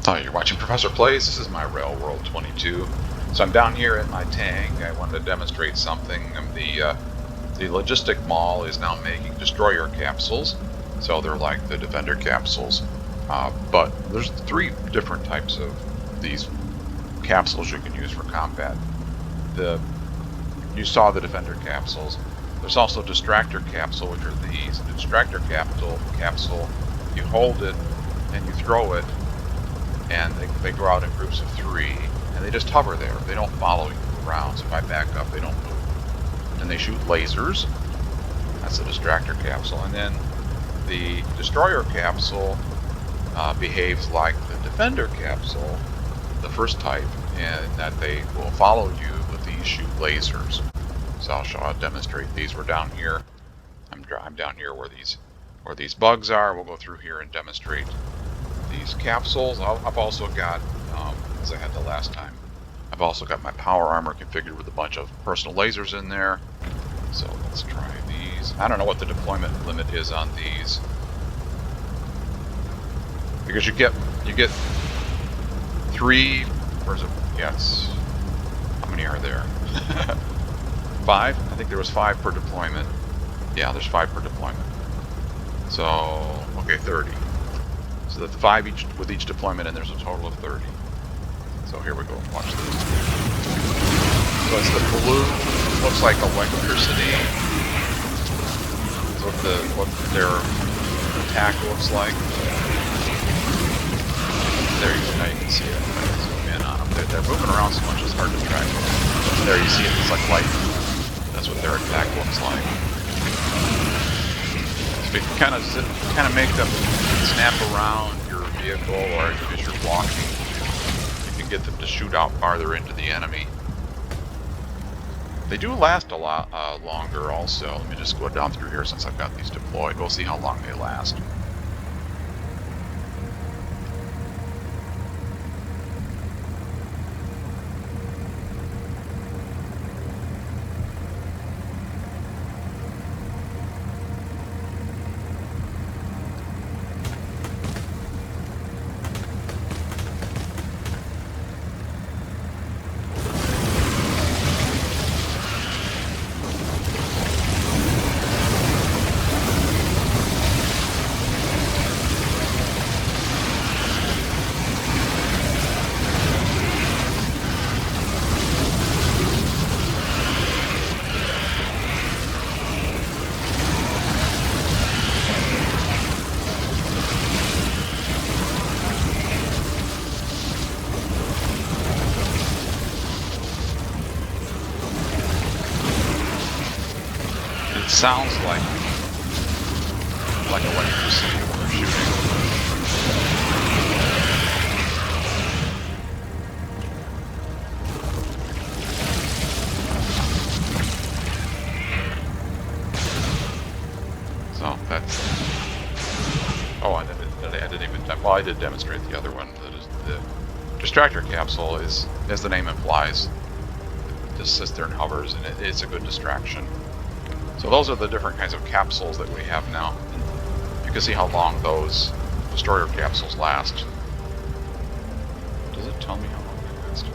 Hi, you're watching Professor Plays. This is my Rail World 22. So I'm down here at my tank. I wanted to demonstrate something. The logistic mall is now making destroyer capsules. So they're like the Defender capsules. But there's three different types of these capsules you can use for combat. You saw the Defender capsules. There's also Distractor capsule, which are these. The Distractor capsule, you hold it and you throw it, and they go out in groups of 3, and they just hover there. They don't follow you around, so if I back up, they don't move. And they shoot lasers. That's the Distractor capsule. And then the Destroyer capsule behaves like the Defender capsule, the first type, in that they will follow you, but these shoot lasers. So I'll demonstrate these. We're down here. I'm down here where these bugs are. We'll go through here and demonstrate these capsules. I've also got, as I had the last time, I've also got my power armor configured with a bunch of personal lasers in there. So let's try these. I don't know what the deployment limit is on these, because you get 3. Where's it? Yes. How many are there? 5. I think there was 5 per deployment. Yeah, there's 5 per deployment. So okay, 30. So that's 5 with each deployment, and there's a total of 30. So here we go. Watch this. So it's the blue. Looks like electricity. That's what their attack looks like. There you go. Now you can see it. Zoom in on them. They're moving around so much it's hard to track them. There you see it. It's like lightning. That's what their attack looks like. So you can kind of make them snap around your vehicle, or if you're blocking, you can get them to shoot out farther into the enemy. They do last a lot longer also. Let me just go down through here since I've got these deployed. We'll see how long they last. Sounds like electricity when they're shooting. So that's. Oh, I didn't even. Well, I did demonstrate the other one. That is the Distractor capsule is, as the name implies, it just sits there and hovers, and it's a good distraction. So those are the different kinds of capsules that we have now. You can see how long those destroyer capsules last. Does it tell me how long they last?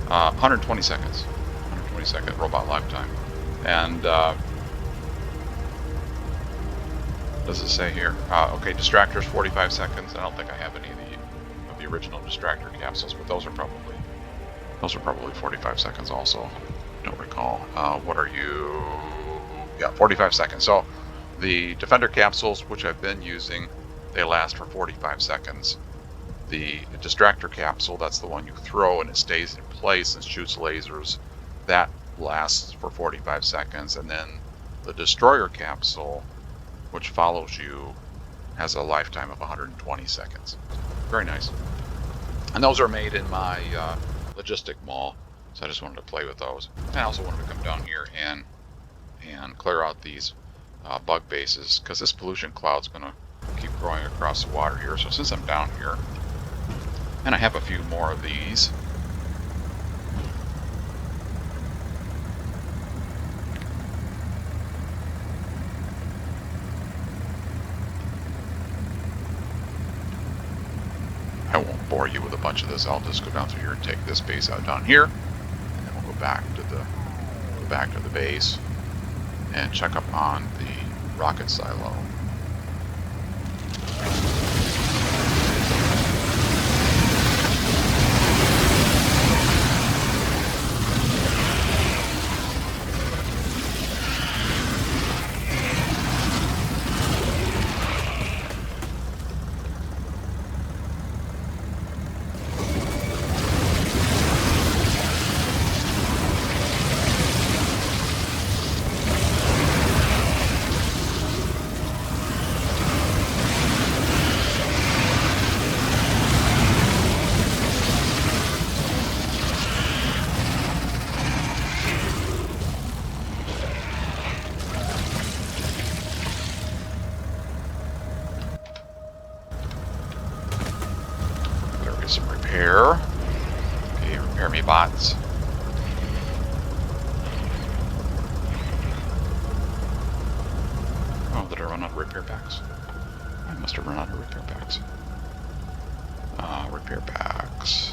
120 seconds. 120 second robot lifetime. And does it say here? Okay, distractors 45 seconds. I don't think I have any of the original distractor capsules, but those are probably 45 seconds also. Don't recall. What are you? Yeah, 45 seconds. So the Defender capsules, which I've been using, they last for 45 seconds. The Distractor capsule, that's the one you throw and it stays in place and shoots lasers, that lasts for 45 seconds. And then the Destroyer capsule, which follows you, has a lifetime of 120 seconds. Very nice. And those are made in my logistic mall. So I just wanted to play with those. And I also wanted to come down here and clear out these bug bases, because this pollution cloud's going to keep growing across the water here. So since I'm down here, and I have a few more of these, bore you with a bunch of this, I'll just go down through here and take this base out down here, and then we'll go back to the base and check up on the rocket silo. Some repair. Okay, repair me bots. Oh, did I run out of repair packs? I must have run out of repair packs. Repair packs.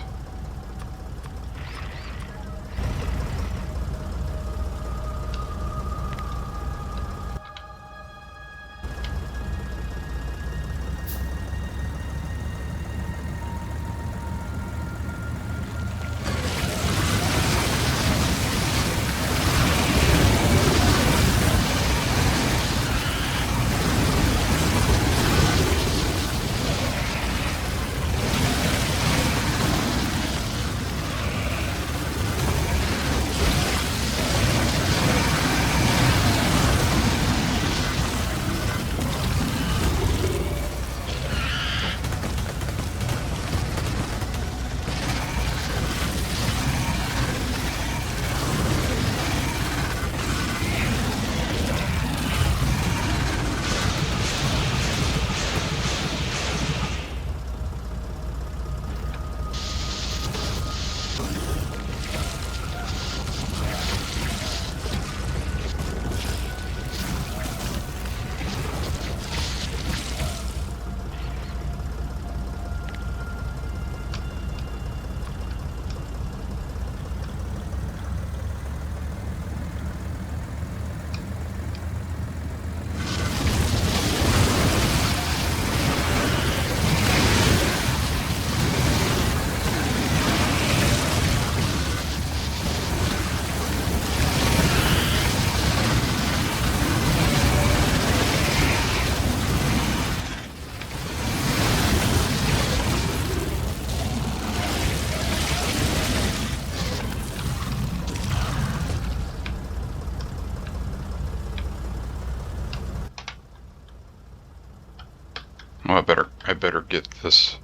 Well, I better get this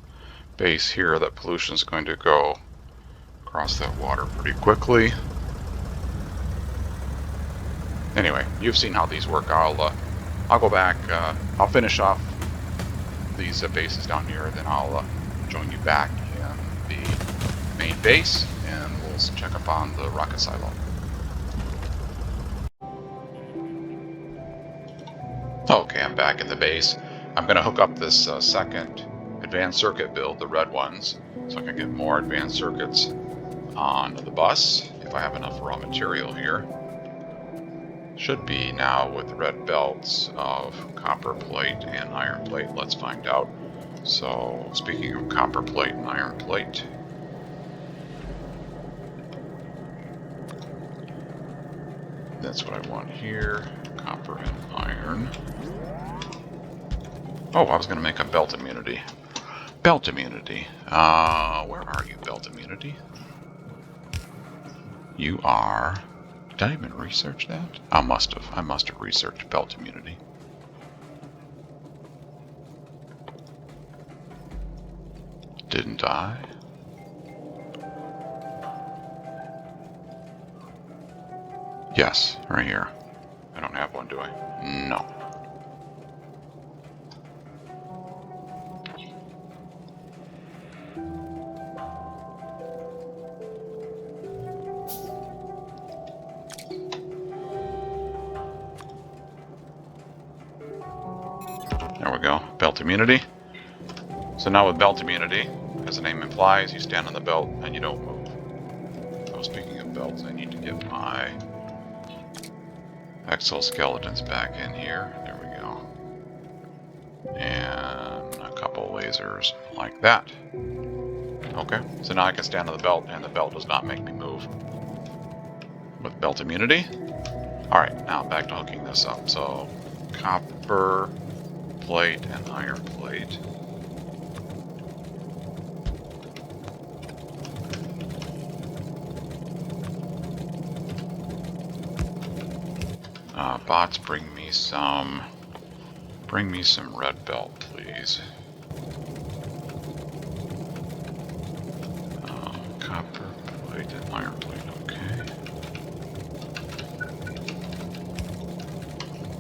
base here. That pollution is going to go across that water pretty quickly. Anyway, you've seen how these work. I'll go back. I'll finish off these bases down here, then I'll join you back in the main base, and we'll check up on the rocket silo. Okay, I'm back in the base. I'm going to hook up this second advanced circuit build, the red ones, so I can get more advanced circuits on the bus if I have enough raw material here. Should be now with red belts of copper plate and iron plate. Let's find out. So, speaking of copper plate and iron plate, that's what I want here. Copper and iron. Oh, I was going to make a belt immunity. Belt immunity. Where are you, belt immunity? You are... Did I even research that? I must have. I must have researched belt immunity. Didn't I? Yes, right here. I don't have one, do I? No. There we go. Belt immunity. So now with belt immunity, as the name implies, you stand on the belt and you don't move. So speaking of belts, I need to get my exoskeletons back in here. There we go. And a couple lasers like that. Okay, so now I can stand on the belt and the belt does not make me move. With belt immunity. Alright, now back to hooking this up. So copper plate and iron plate. Bots, bring me some red belt, please. Copper plate and iron plate, okay.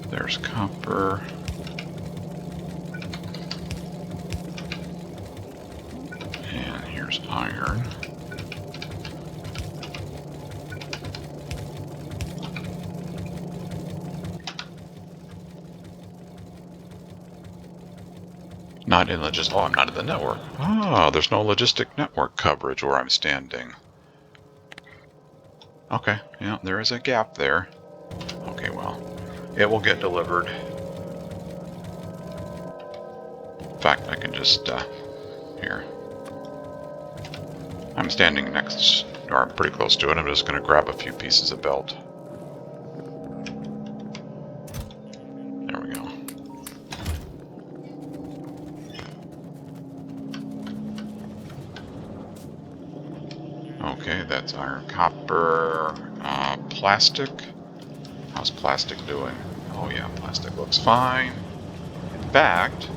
There's copper. And here's iron. Not in oh, I'm not in the network. Ah, there's no logistic network coverage where I'm standing. Okay, yeah, there is a gap there. Okay, well, it will get delivered. In fact, I can just, here. I'm standing next, or pretty close to it. I'm just going to grab a few pieces of belt. There we go. Okay, that's iron, copper, plastic. How's plastic doing? Oh yeah, plastic looks fine. In fact,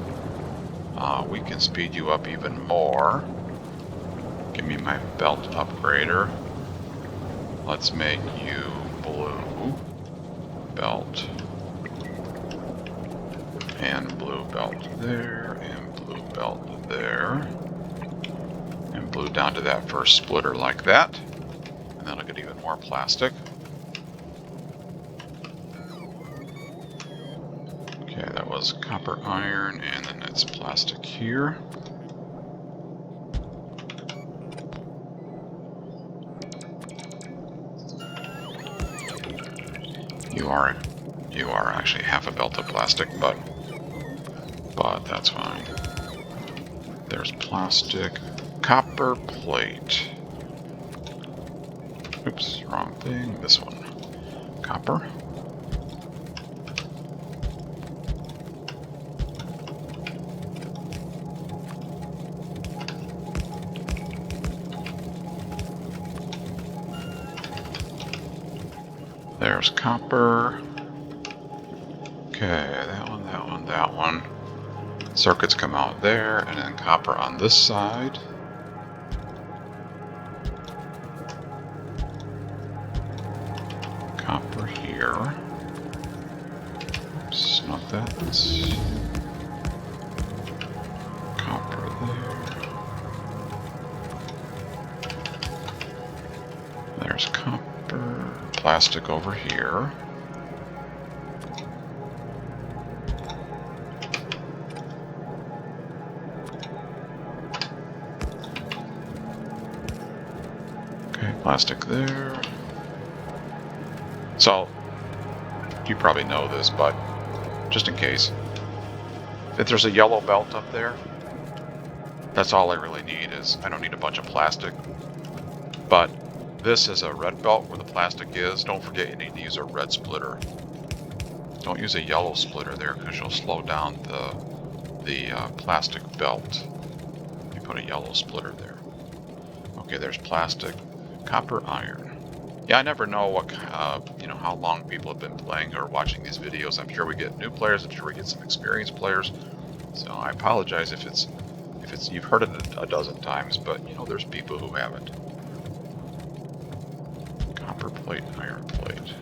we can speed you up even more. Give me my belt upgrader. Let's make you blue belt. And blue belt there, and blue belt there. And blue down to that first splitter like that. And then I'll get even more plastic. Okay, that was copper iron, and then it's plastic here. You are actually half a belt of plastic, but that's fine. There's plastic, copper plate. Oops, wrong thing. This one. Copper. There's copper. Okay, that one, that one, that one. Circuits come out there, and then copper on this side. Copper here. Oops, not that. Copper there. There's copper. Plastic over here. Okay, plastic there. So, you probably know this, but just in case, if there's a yellow belt up there, that's all I really need. I don't need a bunch of plastic, but this is a red belt where the plastic is. Don't forget you need to use a red splitter. Don't use a yellow splitter there because you'll slow down the plastic belt. You put a yellow splitter there. Okay, there's plastic, copper, iron. Yeah, I never know what how long people have been playing or watching these videos. I'm sure we get new players. I'm sure we get some experienced players. So I apologize if it's you've heard it a dozen times, but there's people who haven't. Copper plate, iron plate.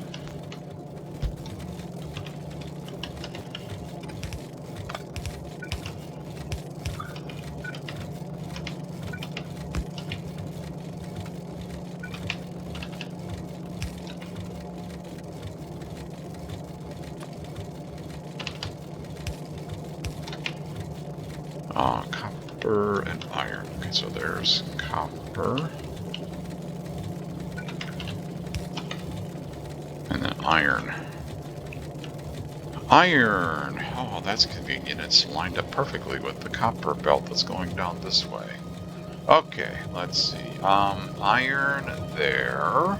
copper and iron. Okay, so there's copper. And then iron. Iron! Oh, that's convenient. It's lined up perfectly with the copper belt that's going down this way. Okay, let's see. Iron there.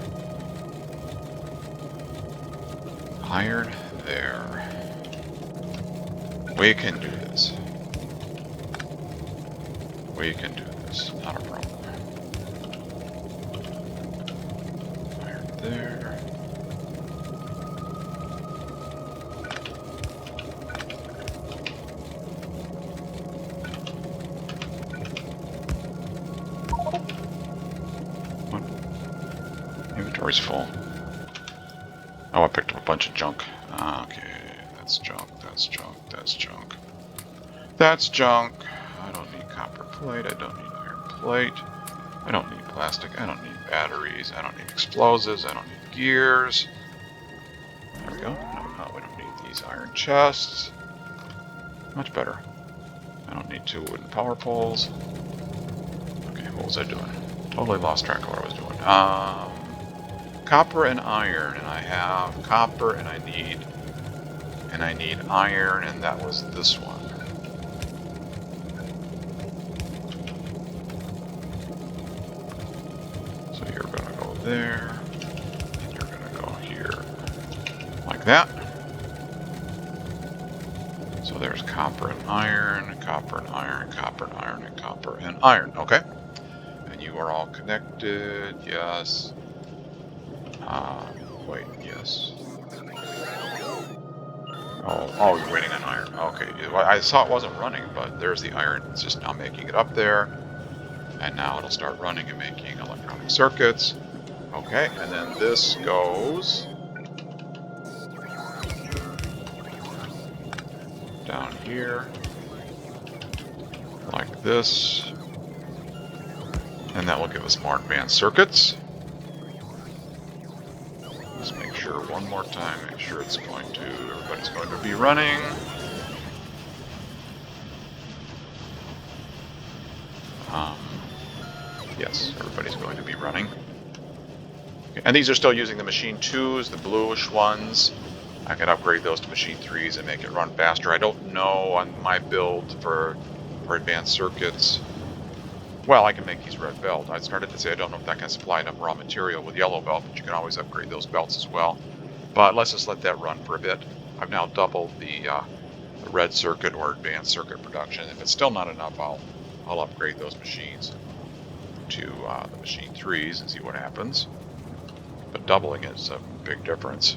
Iron there. We can do this. We can do this. Not a problem. Iron there. Inventory's full. Oh, I picked up a bunch of junk. Okay, that's junk, that's junk, that's junk. That's junk. I don't need copper plate, I don't need iron plate. I don't need plastic, I don't need batteries, I don't need explosives, I don't need gears. There we go. No, we don't need these iron chests. Much better. I don't need 2 wooden power poles. Okay, what was I doing? Totally lost track of what I was doing. Copper and iron, and I have copper, and I need iron, and that was this one. So you're gonna go there, and you're gonna go here, like that. So there's copper and iron, copper and iron, copper and iron, and copper and iron. Okay, and you are all connected. Yes. Wait, yes. Oh, you're waiting on iron. Okay, I saw it wasn't running, but there's the iron. It's just now making it up there. And now it'll start running and making electronic circuits. Okay, and then this goes down here, like this. And that will give us more advanced circuits. Just make sure one more time, make sure it's going to, everybody's going to be running. Yes, everybody's going to be running. Okay, and these are still using the machine 2s, the bluish ones. I can upgrade those to machine 3s and make it run faster. I don't know on my build for advanced circuits. Well, I can make these red belt. I started to say I don't know if that can supply enough raw material with yellow belt, but you can always upgrade those belts as well. But let's just let that run for a bit. I've now doubled the red circuit or advanced circuit production. If it's still not enough, I'll upgrade those machines to the machine 3s and see what happens. But doubling is a big difference.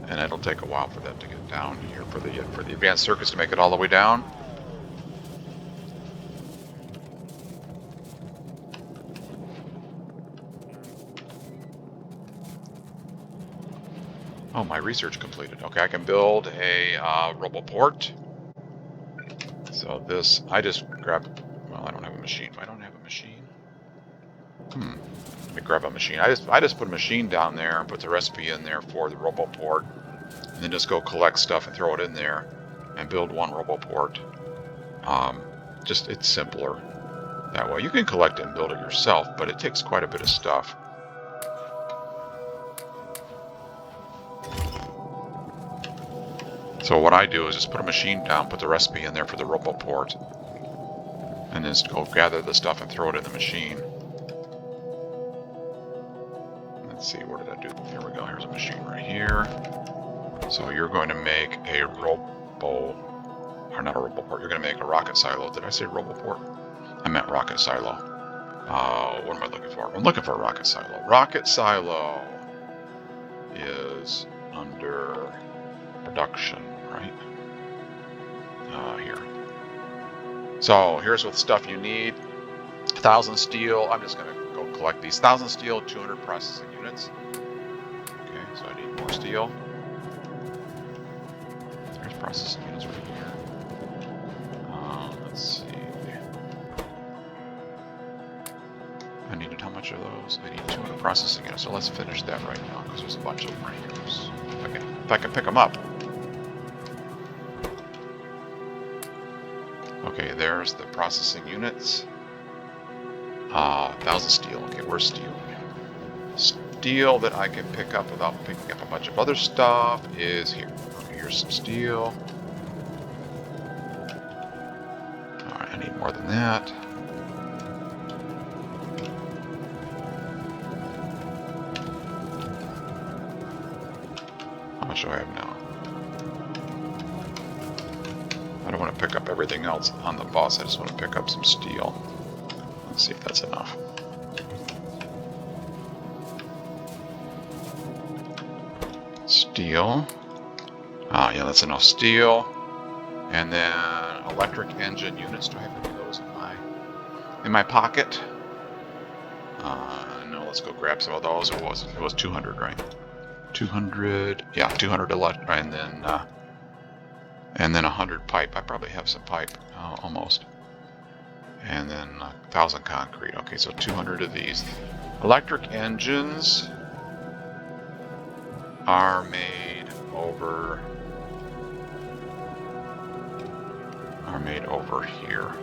And it'll take a while for that to get down here, for the advanced circuits to make it all the way down. Oh, my research completed. Okay, I can build a roboport. So this, I just grabbed, well, I don't have a machine. I don't have a machine. Let me grab a machine. I just put a machine down there and put the recipe in there for the roboport. And then just go collect stuff and throw it in there and build one roboport. Just, it's simpler that way. You can collect it and build it yourself, but it takes quite a bit of stuff. So what I do is just put a machine down, put the recipe in there for the roboport, and just go gather the stuff and throw it in the machine. Let's see, what did I do? Here we go, here's a machine right here. So you're going to make a not a roboport, you're going to make a rocket silo. Did I say roboport? I meant rocket silo. What am I looking for? I'm looking for a rocket silo. Rocket silo is under production, right? Here. So here's what stuff you need. 1,000 steel. I'm just going to go collect these. 1,000 steel, 200 processing units. Okay, so I need more steel. There's processing units right here. Let's see. I needed how much of those? I need 200 processing units. So let's finish that right now because there's a bunch of them right here. If I can pick them up. Okay, there's the processing units. 1,000 steel. Okay, where's steel? Steel that I can pick up without picking up a bunch of other stuff is here. Okay, here's some steel. Alright, I need more than that. How much do I have now? I don't want to pick up everything else on the bus. I just want to pick up some steel. Let's see if that's enough. Steel. Yeah, that's enough steel. And then electric engine units. Do I have any of those in my pocket? No, let's go grab some of those. It was 200, right? 200. Yeah, 200 electric, and then 100 pipe. I probably have some pipe, almost. And then 1,000 concrete. Okay, so 200 of these. Electric engines are made over here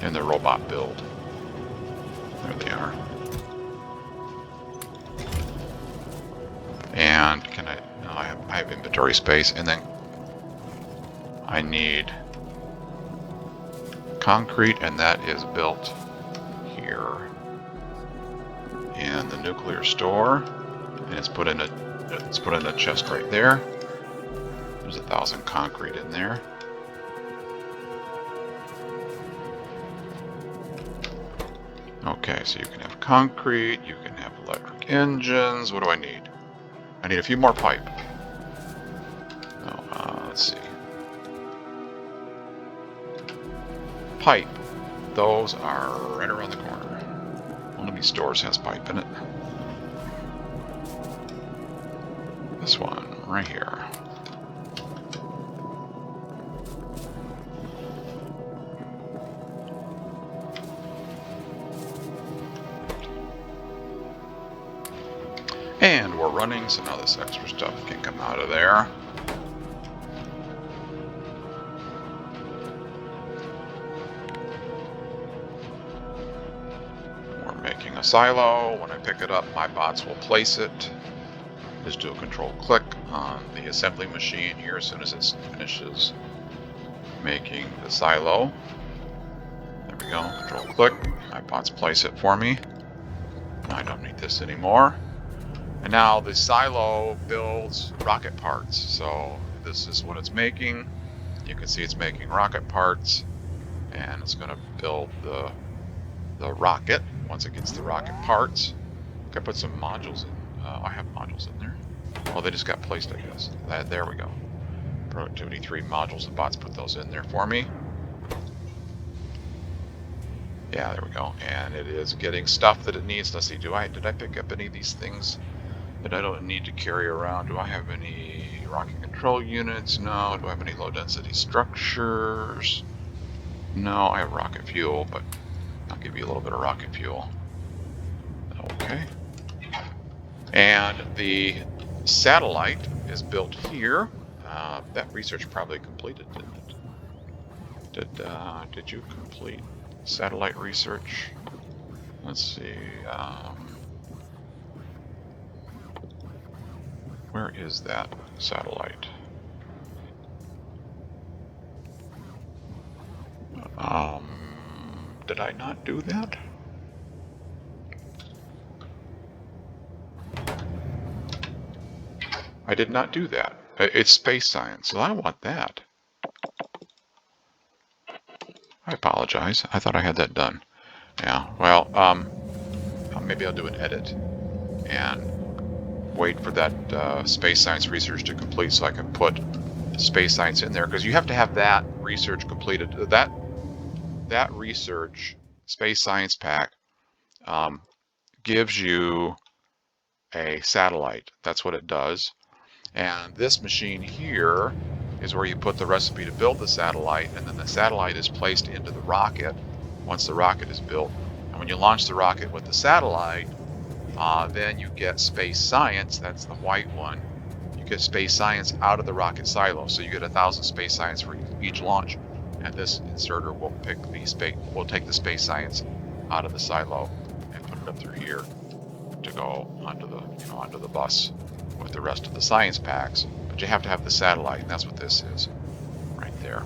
in the robot build. There they are. And can I? No, I have inventory space, and then I need concrete, and that is built here in the nuclear store, and it's put in a chest right there. There's 1,000 concrete in there. Okay, so you can have concrete, you can have electric engines. What do I need? I need a few more pipe. Let's see. Pipe. Those are right around the corner. One of these stores has pipe in it. This one right here. And we're running, so now this extra stuff can come out of there. We're making a silo. When I pick it up, my bots will place it. Just do a control click on the assembly machine here as soon as it finishes making the silo. There we go, control click. My bots place it for me. I don't need this anymore. And now the silo builds rocket parts. So this is what it's making. You can see it's making rocket parts, and it's going to build the rocket once it gets the rocket parts. I put some modules in. I have modules in there. Well, they just got placed, I guess. There we go. Productivity 3 modules. The bots put those in there for me. Yeah, there we go. And it is getting stuff that it needs. Let's see. Did I pick up any of these things that I don't need to carry around? Do I have any rocket control units? No. Do I have any low density structures? No, I have rocket fuel, but I'll give you a little bit of rocket fuel. Okay. And the satellite is built here. That research probably completed, didn't it? Did you complete satellite research? Let's see. Where is that satellite? Did I not do that? I did not do that. It's space science, so I want that. I apologize. I thought I had that done. Yeah, well, maybe I'll do an edit and wait for that space science research to complete so I can put space science in there, because you have to have that research completed. That research, space science pack, gives you a satellite. That's what it does. And this machine here is where you put the recipe to build the satellite, and then the satellite is placed into the rocket once the rocket is built. And when you launch the rocket with the satellite, then you get space science. That's the white one. You get space science out of the rocket silo. So you get 1,000 space science for each launch, and this inserter will take the space science out of the silo and put it up through here to go onto the bus with the rest of the science packs. But you have to have the satellite, and that's what this is right there.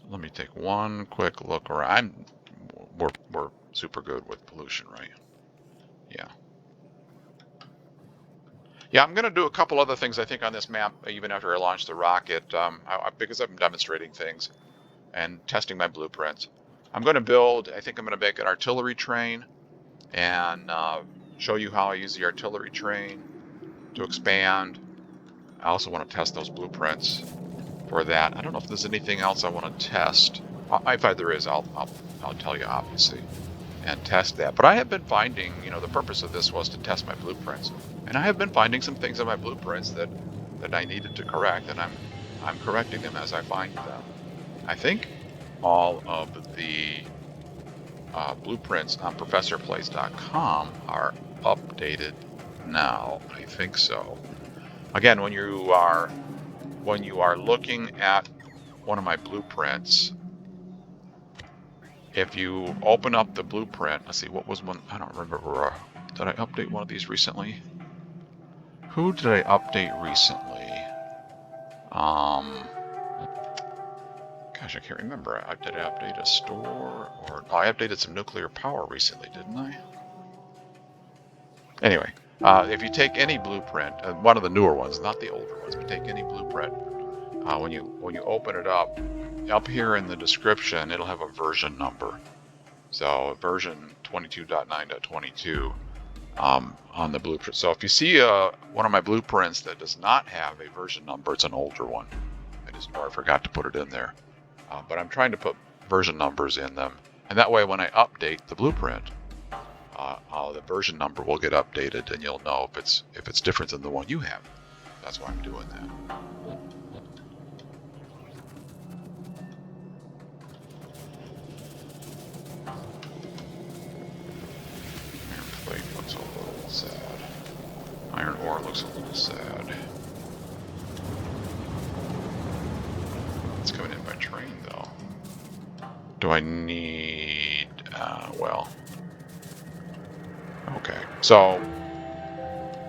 Let me take one quick look around. We're super good with pollution, right? Yeah. Yeah, I'm going to do a couple other things, I think, on this map, even after I launch the rocket, because I'm demonstrating things and testing my blueprints. I'm going to build, I think I'm going to make an artillery train and show you how I use the artillery train to expand. I also want to test those blueprints for that. I don't know if there's anything else I want to test. If there is, I'll tell you, obviously, and test that. But I have been finding, the purpose of this was to test my blueprints, and I have been finding some things in my blueprints that I needed to correct, and I'm correcting them as I find them. I think all of the blueprints on ProfessorPlays.com are updated now. I think so. Again, when you are looking at one of my blueprints, if you open up the blueprint, let's see, what was one? I don't remember. Did I update one of these recently? Who did I update recently? Gosh, I can't remember. Did I update a store? I updated some nuclear power recently, didn't I? Anyway, if you take any blueprint, one of the newer ones, not the older ones, but take any blueprint, when you open it up here in the description, it'll have a version number. So version 22.9.22 on the blueprint. So if you see one of my blueprints that does not have a version number, it's an older one. I forgot to put it in there. But I'm trying to put version numbers in them, and that way when I update the blueprint, the version number will get updated, and you'll know if it's different than the one you have. That's why I'm doing that. Iron plate looks a little sad. Iron ore looks a little sad. It's coming in by train, though. Do I need... well... Okay, so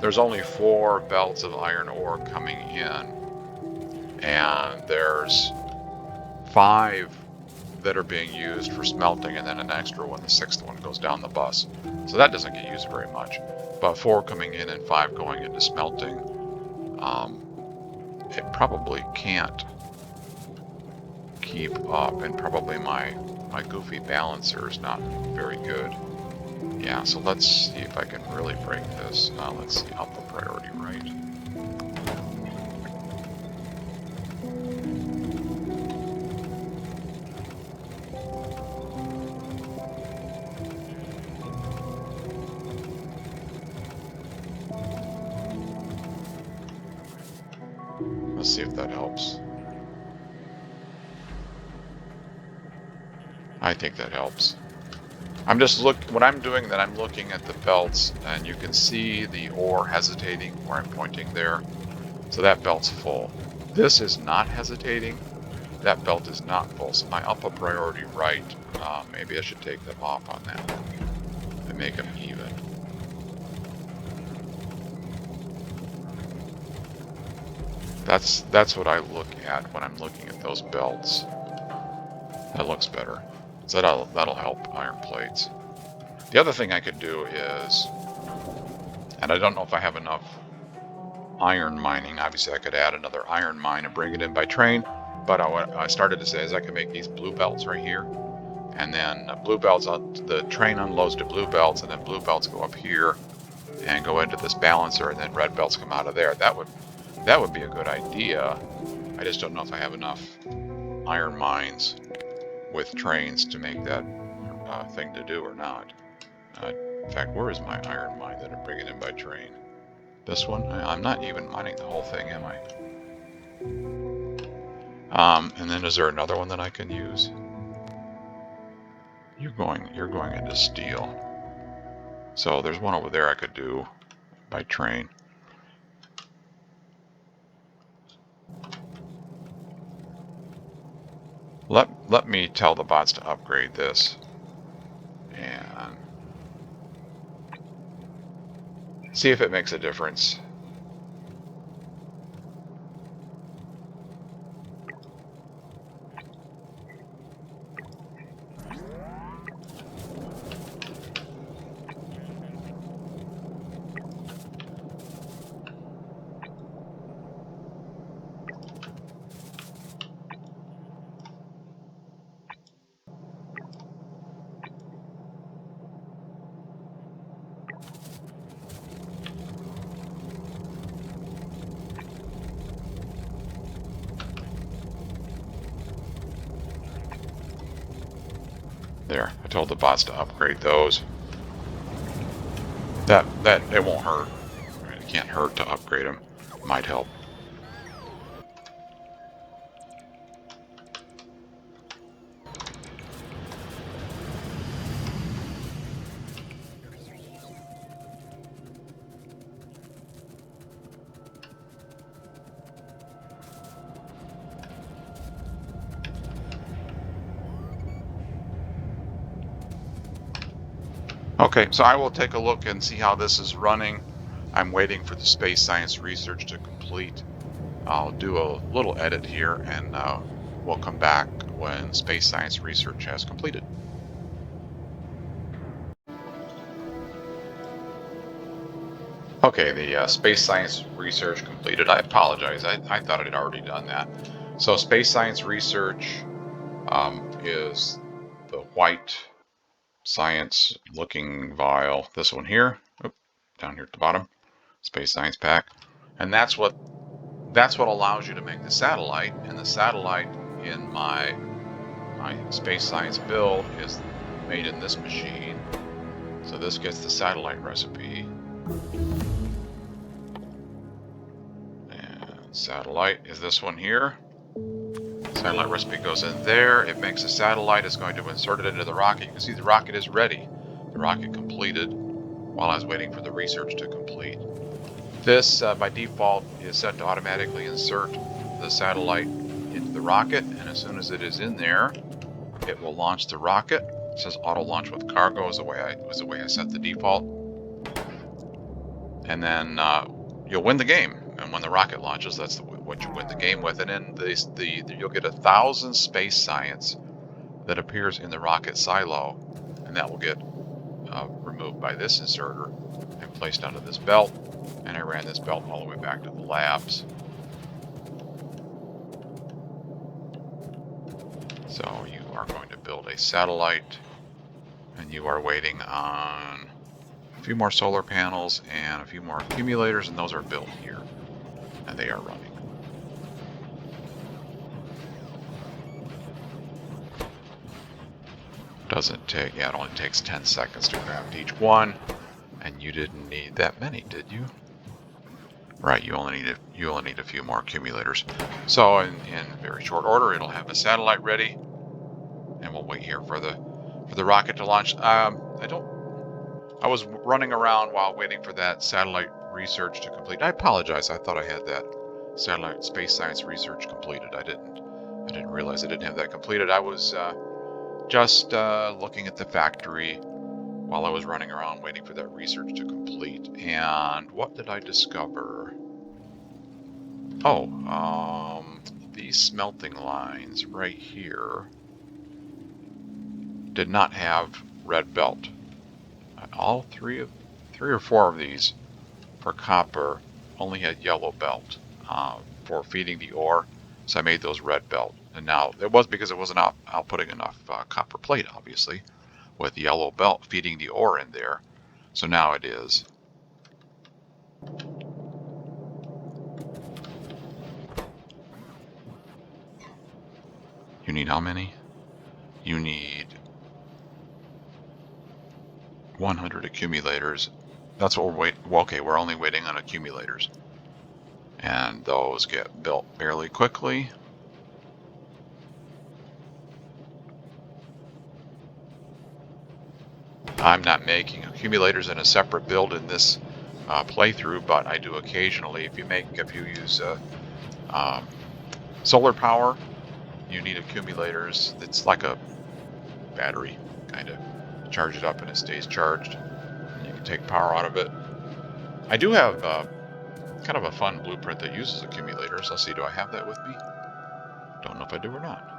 there's only 4 belts of iron ore coming in, and there's 5 that are being used for smelting, and then an extra one, the 6th one, goes down the bus. So that doesn't get used very much. But 4 coming in and 5 going into smelting. It probably can't keep up, and probably my goofy balancer is not very good. Yeah, so let's see if I can really break this. Let's see, up the priority right. Let's see if that helps. I think that helps. When I'm doing that, I'm looking at the belts, and you can see the ore hesitating where I'm pointing there. So that belt's full. This is not hesitating. That belt is not full. So my up a priority right, maybe I should take them off on that and make them even. That's what I look at when I'm looking at those belts. That looks better. So that'll help iron plates. The other thing I could do is, and I don't know if I have enough iron mining. Obviously, I could add another iron mine and bring it in by train. But what I started to say is I can make these blue belts right here, and then blue belts, the train unloads to blue belts, and then blue belts go up here and go into this balancer, and then red belts come out of there. That would be a good idea. I just don't know if I have enough iron mines with trains to make that thing to do or not. In fact, where is my iron mine that I'm bringing in by train? This one? I'm not even mining the whole thing, am I? And then is there another one that I can use? You're going into steel. So there's one over there I could do by train. Let me tell the bots to upgrade this and see if it makes a difference. There, I told the bots to upgrade those. That it won't hurt. It can't hurt to upgrade them. Might help. Okay, so I will take a look and see how this is running. I'm waiting for the space science research to complete. I'll do a little edit here and we'll come back when space science research has completed. Okay, the space science research completed. I apologize. I thought I had already done that. So space science research is the white science looking vial. This one here, down here at the bottom, space science pack. And that's what allows you to make the satellite. And the satellite in my space science build is made in this machine. So this gets the satellite recipe. And satellite is this one here. Satellite recipe goes in there. It makes a satellite. It's going to insert it into the rocket. You can see the rocket is ready. The rocket completed while I was waiting for the research to complete. This, by default, is set to automatically insert the satellite into the rocket, and as soon as it is in there, it will launch the rocket. It says auto launch with cargo is the way I set the default. And then you'll win the game. And when the rocket launches, that's what you win the game with. And then you'll get 1,000 space science that appears in the rocket silo, and that will get removed by this inserter and placed onto this belt. And I ran this belt all the way back to the labs. So you are going to build a satellite, and you are waiting on a few more solar panels and a few more accumulators, and those are built here, and they are running. Doesn't take, yeah, it only takes 10 seconds to craft each one, and you didn't need that many, did you? Right, you only need a few more accumulators. So in very short order, it'll have a satellite ready, and we'll wait here for the rocket to launch. I was running around while waiting for that satellite research to complete. I apologize. I thought I had that satellite space science research completed. I didn't realize I didn't have that completed. I was just looking at the factory while I was running around waiting for that research to complete. And what did I discover? Oh, these smelting lines right here did not have red belt. All three or four of these for copper only had yellow belt for feeding the ore. So I made those red belt. And now it was because it wasn't outputting enough copper plate, obviously, with yellow belt feeding the ore in there. So now it is. You need how many? You need 100 accumulators. That's what we're waiting. Well, okay, we're only waiting on accumulators. And those get built fairly quickly. I'm not making accumulators in a separate build in this playthrough, but I do occasionally. If you use solar power, you need accumulators. It's like a battery, kind of. Charge it up and it stays charged. And you can take power out of it. I do have kind of a fun blueprint that uses accumulators. Let's see, do I have that with me? Don't know if I do or not.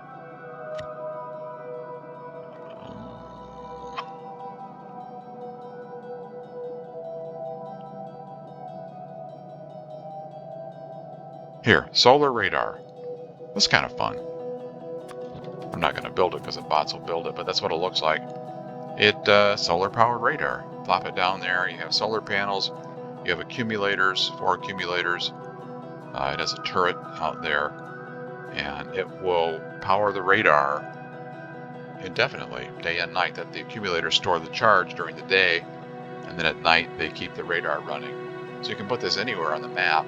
Here, solar radar. That's kind of fun. I'm not going to build it because the bots will build it, but that's what it looks like. Solar powered radar. Plop it down there. You have solar panels. You have accumulators, 4 accumulators. It has a turret out there, and it will power the radar indefinitely, day and night. That the accumulators store the charge during the day, and then at night they keep the radar running. So you can put this anywhere on the map,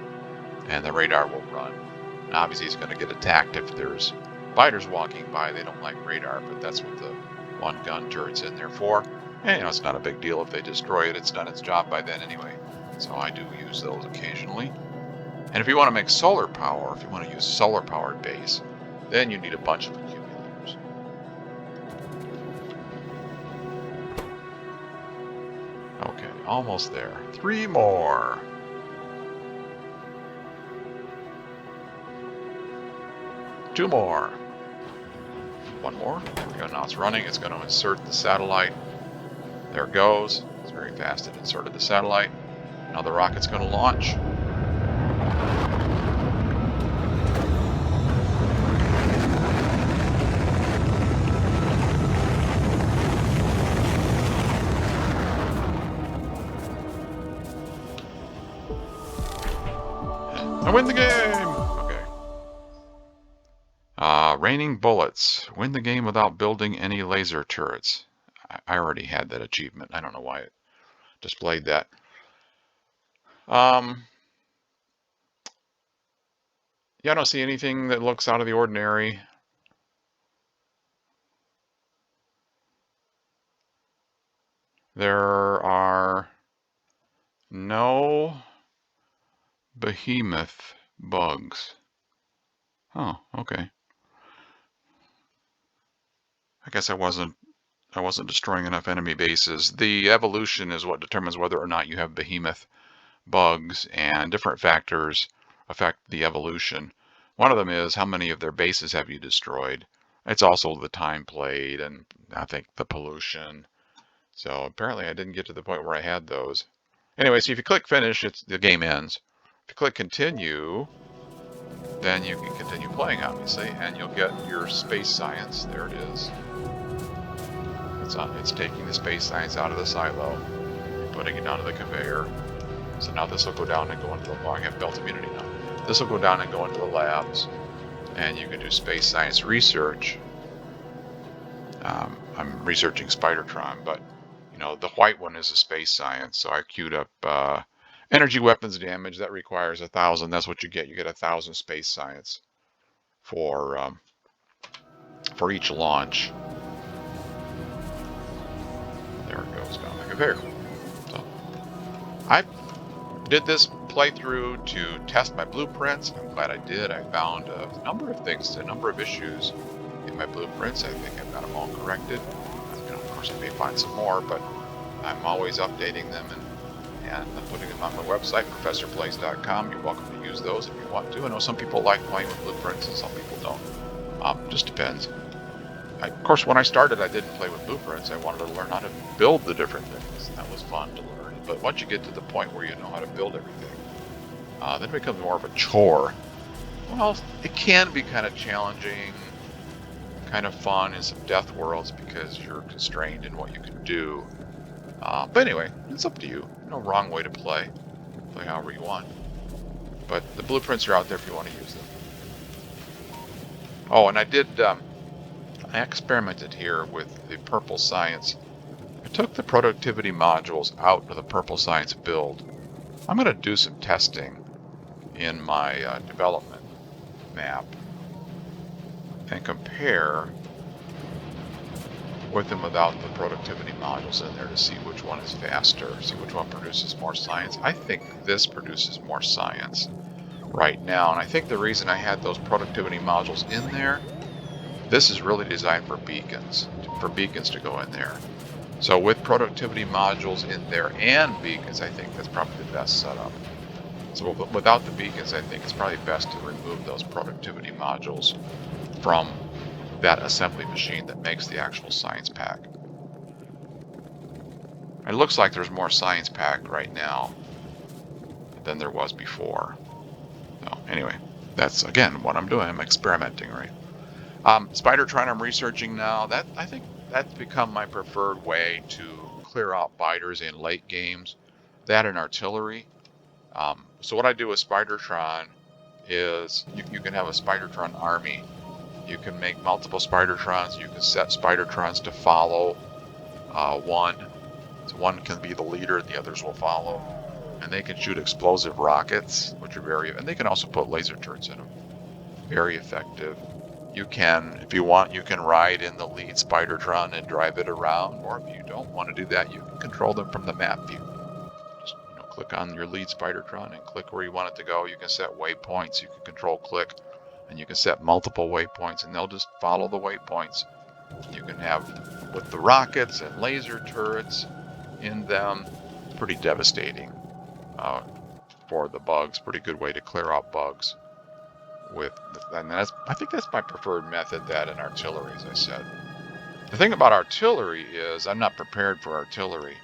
and the radar will run. And obviously, it's going to get attacked if there's fighters walking by. They don't like radar, but that's what the one gun turret's in there for. And it's not a big deal if they destroy it. It's done its job by then anyway. So I do use those occasionally. And if you want to make solar power, if you want to use solar powered base, then you need a bunch of accumulators. Okay, almost there. 3 more. Two more. 1 more. There we go. Now it's running. It's going to insert the satellite. There it goes. It's very fast. It inserted the satellite. Now the rocket's going to launch. I win the game! Okay. Raining bullets. Win the game without building any laser turrets. I already had that achievement. I don't know why it displayed that. Yeah, I don't see anything that looks out of the ordinary. There are no behemoth bugs. Oh, okay. I guess I wasn't destroying enough enemy bases. The evolution is what determines whether or not you have behemoth bugs, and different factors affect the evolution. One of them is how many of their bases have you destroyed. It's also the time played, and I think the pollution. So apparently I didn't get to the point where I had those. Anyway, so if you click finish, the game ends. If you click continue, then you can continue playing, obviously, and you'll get your space science. There it is. It's taking the space science out of the silo, putting it onto the conveyor. So now this will go down and go into the, well, I have belt immunity now. This will go down and go into the labs, and you can do space science research. I'm researching Spidertron, but the white one is a space science. So I queued up energy weapons damage. That requires 1,000. That's what you get. You get 1,000 space science for each launch. There it goes down the conveyor. So I did this playthrough to test my blueprints. I'm glad I did. I found a number of things, a number of issues in my blueprints. I think I've got them all corrected. Of course, I may find some more, but I'm always updating them and putting them on my website, professorplays.com. You're welcome to use those if you want to. I know some people like playing with blueprints and some people don't. Just depends. Of course, when I started, I didn't play with blueprints. I wanted to learn how to build the different things. That was fun to learn. But once you get to the point where you know how to build everything, then it becomes more of a chore. Well, it can be kind of challenging, kind of fun in some death worlds because you're constrained in what you can do. But anyway, it's up to you. No wrong way to play. Play however you want. But the blueprints are out there if you want to use them. Oh, and I did... I experimented here with the purple science. I took the productivity modules out of the purple science build. I'm going to do some testing in my development map and compare with and without the productivity modules in there to see which one is faster, see which one produces more science. I think this produces more science right now. And I think the reason I had those productivity modules in there, this is really designed for beacons to go in there. So with productivity modules in there and beacons, I think that's probably the best setup. So without the beacons, I think it's probably best to remove those productivity modules from that assembly machine that makes the actual science pack. It looks like there's more science packed right now than there was before. So anyway, that's again what I'm doing. I'm experimenting, right? Spidertron I'm researching now. That I think that's become my preferred way to clear out biters in late games. That and artillery. So what I do with Spidertron is you can have a Spidertron army. You can make multiple Spidertrons. You can set Spidertrons to follow one. So one can be the leader, the others will follow. And they can shoot explosive rockets, which are and they can also put laser turrets in them. Very effective. You can, if you want, you can ride in the lead Spidertron and drive it around, or if you don't want to do that, you can control them from the map view. Just click on your lead Spidertron and click where you want it to go. You can set waypoints, you can control click, and you can set multiple waypoints, and they'll just follow the waypoints. You can have, with the rockets and laser turrets in them, pretty devastating for the bugs. Pretty good way to clear out bugs. And I think that's my preferred method, that and artillery, as I said. The thing about artillery is I'm not prepared for artillery.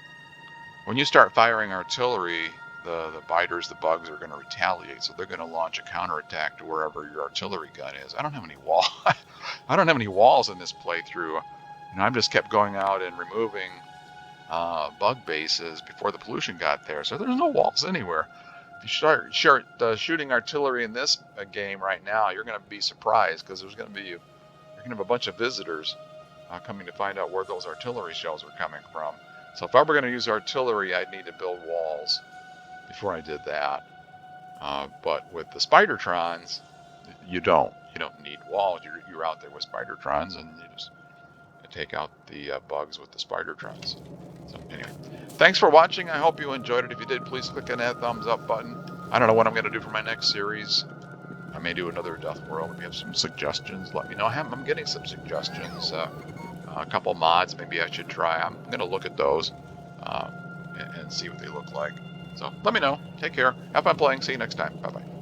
When you start firing artillery, the biters, the bugs are going to retaliate, so they're going to launch a counterattack to wherever your artillery gun is. I don't have any I don't have any walls in this playthrough. I've just kept going out and removing bug bases before the pollution got there, so there's no walls anywhere. If you start shooting artillery in this game right now, you're going to be surprised, because you're going to have a bunch of visitors coming to find out where those artillery shells are coming from. So if I were going to use artillery, I'd need to build walls before I did that. But with the Spidertrons, you don't need walls. You're out there with Spidertrons, and you just take out the bugs with the Spidertrons. So anyway, thanks for watching. I hope you enjoyed it. If you did, please click on that thumbs up button. I don't know what I'm going to do for my next series. I may do another Death World. If you have some suggestions, let me know. I'm getting some suggestions. A couple mods maybe I should try. I'm going to look at those and see what they look like. So let me know. Take care. Have fun playing. See you next time. Bye-bye.